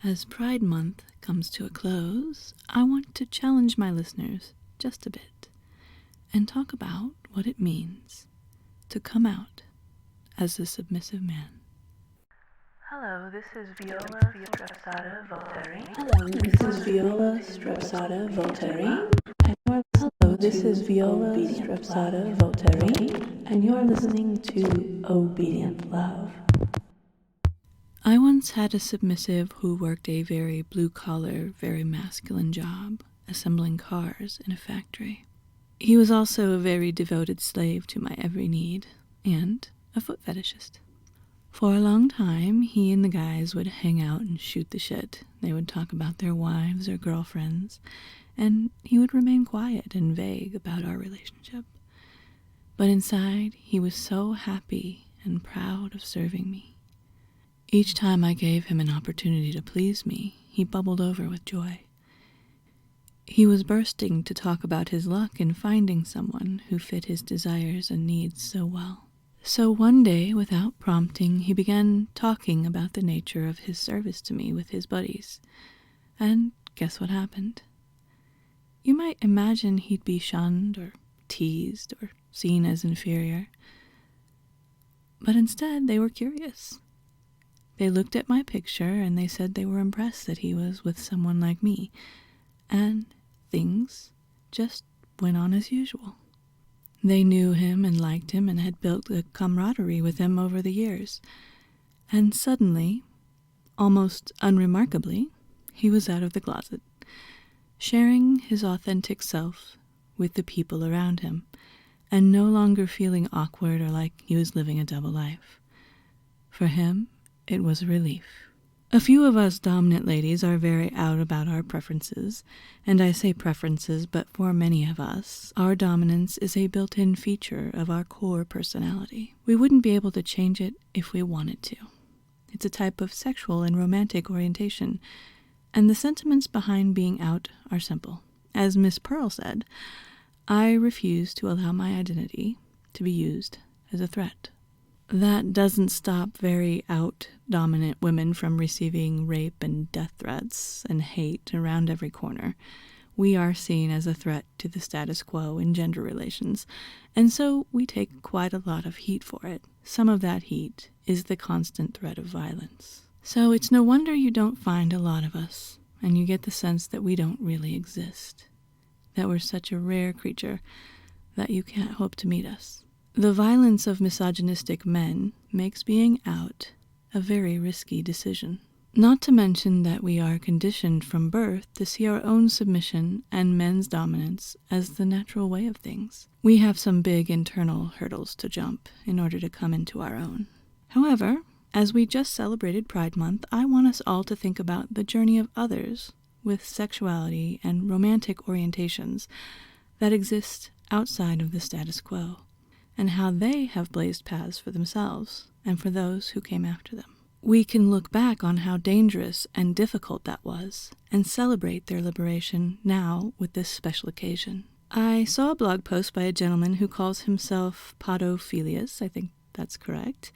As Pride Month comes to a close, I want to challenge my listeners just a bit and talk about what it means to come out as a submissive man. Hello, this is Viola Strepsata Volteri. Hello, this is Viola Strepsata Volteri. Hello, this is Viola Strepsata Volteri, and you're listening to Obedient Love. I once had a submissive who worked a very blue-collar, very masculine job, assembling cars in a factory. He was also a very devoted slave to my every need, and a foot fetishist. For a long time, he and the guys would hang out and shoot the shit. They would talk about their wives or girlfriends, and he would remain quiet and vague about our relationship. But inside, he was so happy and proud of serving me. Each time I gave him an opportunity to please me, he bubbled over with joy. He was bursting to talk about his luck in finding someone who fit his desires and needs so well. So one day, without prompting, he began talking about the nature of his service to me with his buddies. And guess what happened? You might imagine he'd be shunned or teased or seen as inferior. But instead, they were curious. They looked at my picture and they said they were impressed that he was with someone like me. And things just went on as usual. They knew him and liked him and had built a camaraderie with him over the years. And suddenly, almost unremarkably, he was out of the closet, sharing his authentic self with the people around him, and no longer feeling awkward or like he was living a double life. For him, it was a relief. A few of us dominant ladies are very out about our preferences, and I say preferences, but for many of us, our dominance is a built-in feature of our core personality. We wouldn't be able to change it if we wanted to. It's a type of sexual and romantic orientation, and the sentiments behind being out are simple. As Miss Pearl said, I refuse to allow my identity to be used as a threat. That doesn't stop very out-dominant women from receiving rape and death threats and hate around every corner. We are seen as a threat to the status quo in gender relations, and so we take quite a lot of heat for it. Some of that heat is the constant threat of violence. So it's no wonder you don't find a lot of us, and you get the sense that we don't really exist, that we're such a rare creature that you can't hope to meet us. The violence of misogynistic men makes being out a very risky decision. Not to mention that we are conditioned from birth to see our own submission and men's dominance as the natural way of things. We have some big internal hurdles to jump in order to come into our own. However, as we just celebrated Pride Month, I want us all to think about the journey of others with sexuality and romantic orientations that exist outside of the status quo, and how they have blazed paths for themselves and for those who came after them. We can look back on how dangerous and difficult that was and celebrate their liberation now with this special occasion. I saw a blog post by a gentleman who calls himself Podophilius. I think that's correct.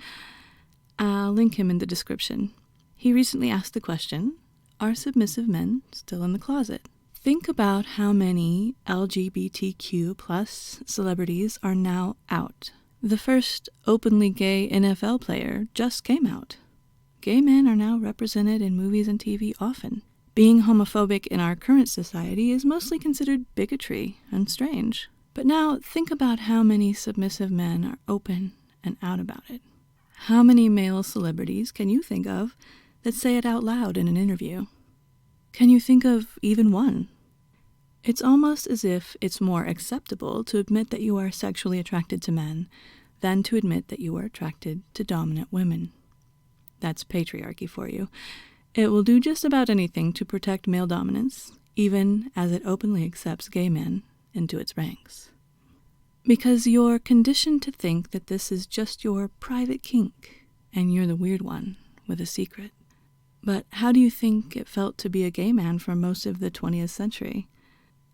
I'll link him in the description. He recently asked the question, are submissive men still in the closet? Think about how many LGBTQ plus celebrities are now out. The first openly gay NFL player just came out. Gay men are now represented in movies and TV often. Being homophobic in our current society is mostly considered bigotry and strange. But now think about how many submissive men are open and out about it. How many male celebrities can you think of that say it out loud in an interview? Can you think of even one? It's almost as if it's more acceptable to admit that you are sexually attracted to men than to admit that you are attracted to dominant women. That's patriarchy for you. It will do just about anything to protect male dominance, even as it openly accepts gay men into its ranks. Because you're conditioned to think that this is just your private kink, and you're the weird one with a secret. But how do you think it felt to be a gay man for most of the 20th century?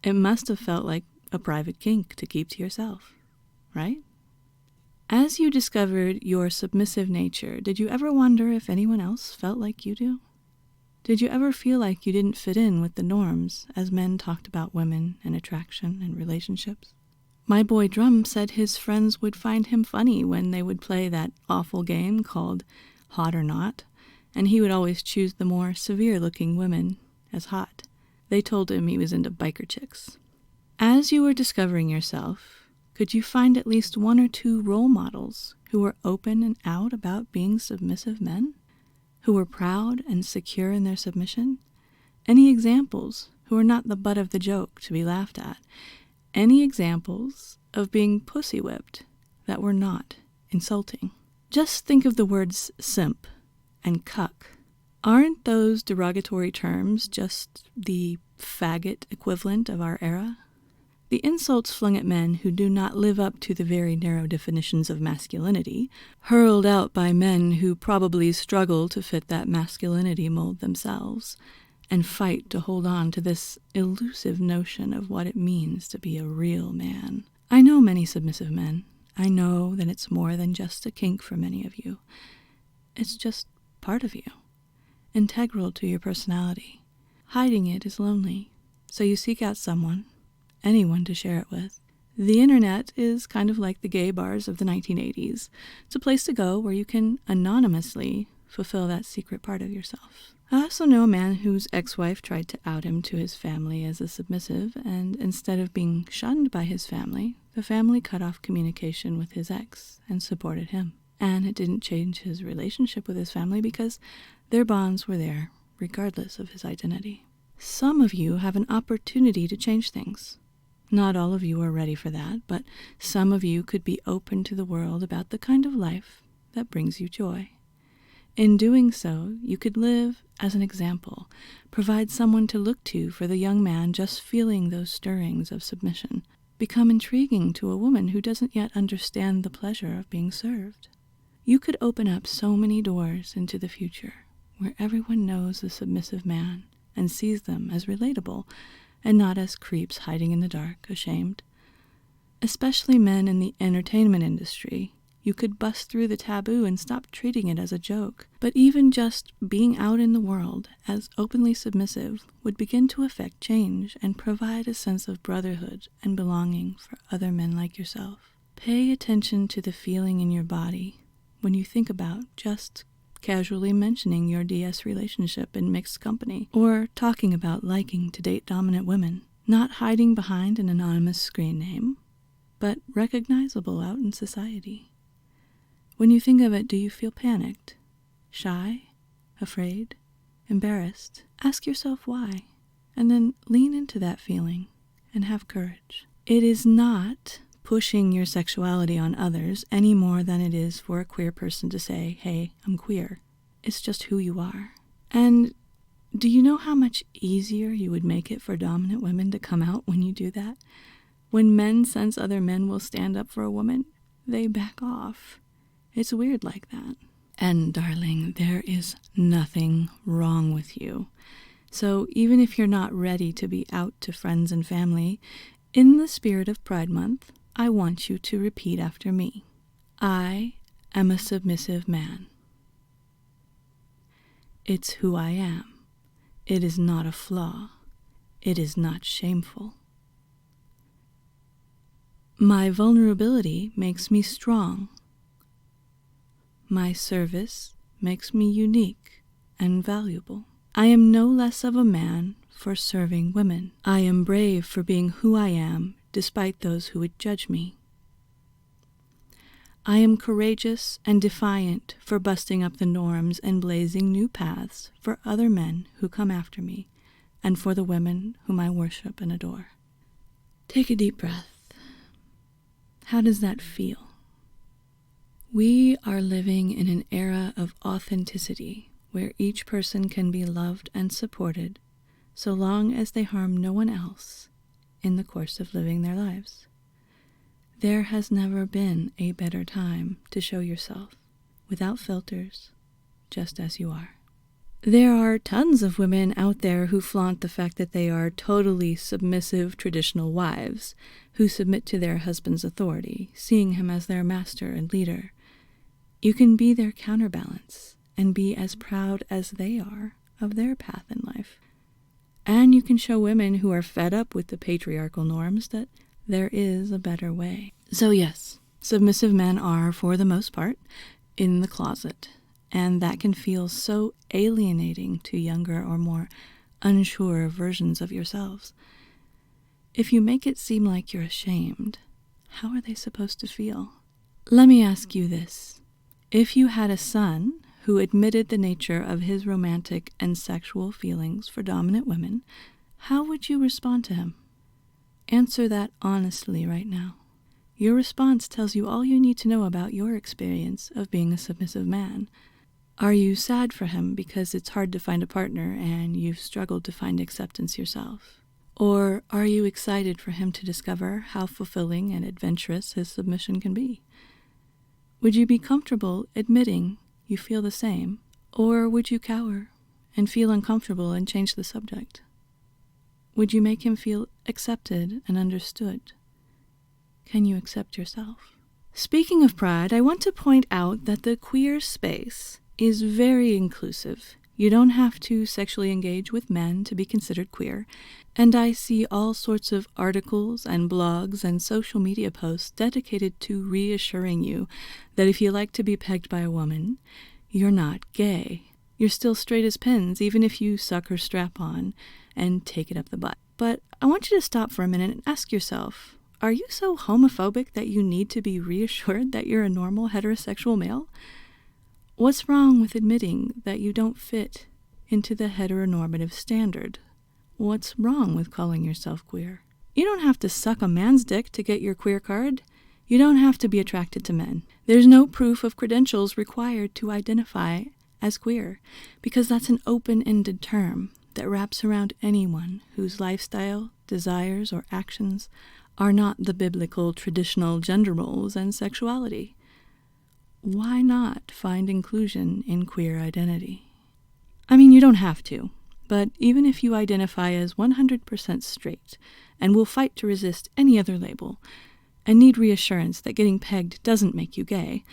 It must have felt like a private kink to keep to yourself, right? As you discovered your submissive nature, did you ever wonder if anyone else felt like you do? Did you ever feel like you didn't fit in with the norms as men talked about women and attraction and relationships? My boy Drum said his friends would find him funny when they would play that awful game called Hot or Not, and he would always choose the more severe-looking women as hot. They told him he was into biker chicks. As you were discovering yourself, could you find at least one or two role models who were open and out about being submissive men? Who were proud and secure in their submission? Any examples who were not the butt of the joke to be laughed at? Any examples of being pussy whipped that were not insulting? Just think of the words simp and cuck. Aren't those derogatory terms just the faggot equivalent of our era? The insults flung at men who do not live up to the very narrow definitions of masculinity, hurled out by men who probably struggle to fit that masculinity mold themselves, and fight to hold on to this elusive notion of what it means to be a real man. I know many submissive men. I know that it's more than just a kink for many of you. It's just part of you, integral to your personality. Hiding it is lonely, so you seek out someone, anyone to share it with. The internet is kind of like the gay bars of the 1980s. It's a place to go where you can anonymously fulfill that secret part of yourself. I also know a man whose ex-wife tried to out him to his family as a submissive, and instead of being shunned by his family, the family cut off communication with his ex and supported him. And it didn't change his relationship with his family because their bonds were there, regardless of his identity. Some of you have an opportunity to change things. Not all of you are ready for that, but some of you could be open to the world about the kind of life that brings you joy. In doing so, you could live as an example, provide someone to look to for the young man just feeling those stirrings of submission, become intriguing to a woman who doesn't yet understand the pleasure of being served. You could open up so many doors into the future where everyone knows the submissive man and sees them as relatable and not as creeps hiding in the dark, ashamed. Especially men in the entertainment industry, you could bust through the taboo and stop treating it as a joke. But even just being out in the world as openly submissive would begin to affect change and provide a sense of brotherhood and belonging for other men like yourself. Pay attention to the feeling in your body when you think about just casually mentioning your DS relationship in mixed company, or talking about liking to date dominant women, not hiding behind an anonymous screen name, but recognizable out in society. When you think of it, do you feel panicked, shy, afraid, embarrassed? Ask yourself why, and then lean into that feeling and have courage. It is not pushing your sexuality on others any more than it is for a queer person to say, hey, I'm queer. It's just who you are. And do you know how much easier you would make it for dominant women to come out when you do that? When men sense other men will stand up for a woman, they back off. It's weird like that. And darling, there is nothing wrong with you. So even if you're not ready to be out to friends and family, in the spirit of Pride Month, I want you to repeat after me. I am a submissive man. It's who I am. It is not a flaw. It is not shameful. My vulnerability makes me strong. My service makes me unique and valuable. I am no less of a man for serving women. I am brave for being who I am, despite those who would judge me. I am courageous and defiant for busting up the norms and blazing new paths for other men who come after me, and for the women whom I worship and adore. Take a deep breath. How does that feel? We are living in an era of authenticity, where each person can be loved and supported, so long as they harm no one else in the course of living their lives. There has never been a better time to show yourself, without filters, just as you are. There are tons of women out there who flaunt the fact that they are totally submissive traditional wives, who submit to their husband's authority, seeing him as their master and leader. You can be their counterbalance and be as proud as they are of their path in life. And you can show women who are fed up with the patriarchal norms that there is a better way. So yes, submissive men are, for the most part, in the closet. And that can feel so alienating to younger or more unsure versions of yourselves. If you make it seem like you're ashamed, how are they supposed to feel? Let me ask you this. If you had a son who admitted the nature of his romantic and sexual feelings for dominant women, how would you respond to him? Answer that honestly right now. Your response tells you all you need to know about your experience of being a submissive man. Are you sad for him because it's hard to find a partner and you've struggled to find acceptance yourself? Or are you excited for him to discover how fulfilling and adventurous his submission can be? Would you be comfortable admitting you feel the same? Or would you cower and feel uncomfortable and change the subject? Would you make him feel accepted and understood? Can you accept yourself? Speaking of pride, I want to point out that the queer space is very inclusive. You don't have to sexually engage with men to be considered queer, and I see all sorts of articles and blogs and social media posts dedicated to reassuring you that if you like to be pegged by a woman, you're not gay. You're still straight as pins, even if you suck her strap on and take it up the butt. But I want you to stop for a minute and ask yourself, are you so homophobic that you need to be reassured that you're a normal heterosexual male? What's wrong with admitting that you don't fit into the heteronormative standard? What's wrong with calling yourself queer? You don't have to suck a man's dick to get your queer card. You don't have to be attracted to men. There's no proof of credentials required to identify as queer, because that's an open-ended term that wraps around anyone whose lifestyle, desires, or actions are not the biblical traditional gender roles and sexuality. Why not find inclusion in queer identity? I mean, you don't have to, but even if you identify as 100% straight and will fight to resist any other label and need reassurance that getting pegged doesn't make you gay,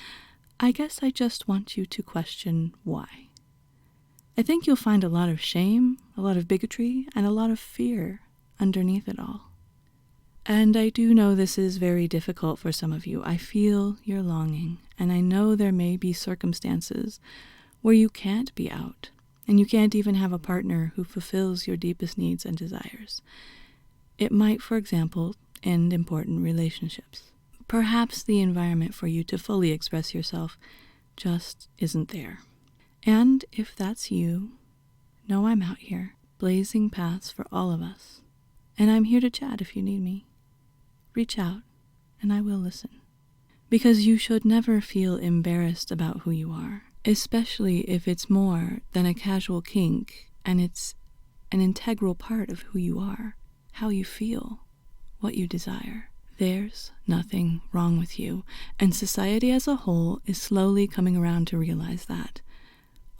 I guess I just want you to question why. I think you'll find a lot of shame, a lot of bigotry, and a lot of fear underneath it all. And I do know this is very difficult for some of you. I feel your longing, and I know there may be circumstances where you can't be out, and you can't even have a partner who fulfills your deepest needs and desires. It might, for example, end important relationships. Perhaps the environment for you to fully express yourself just isn't there. And if that's you, know I'm out here, blazing paths for all of us. And I'm here to chat if you need me. Reach out, and I will listen. Because you should never feel embarrassed about who you are, especially if it's more than a casual kink, and it's an integral part of who you are, how you feel, what you desire. There's nothing wrong with you, and society as a whole is slowly coming around to realize that.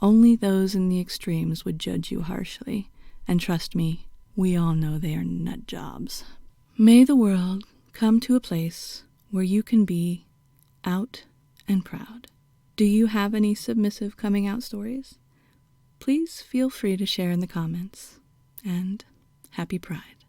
Only those in the extremes would judge you harshly, and trust me, we all know they are nut jobs. May the world come to a place where you can be out and proud. Do you have any submissive coming out stories? Please feel free to share in the comments, and happy Pride.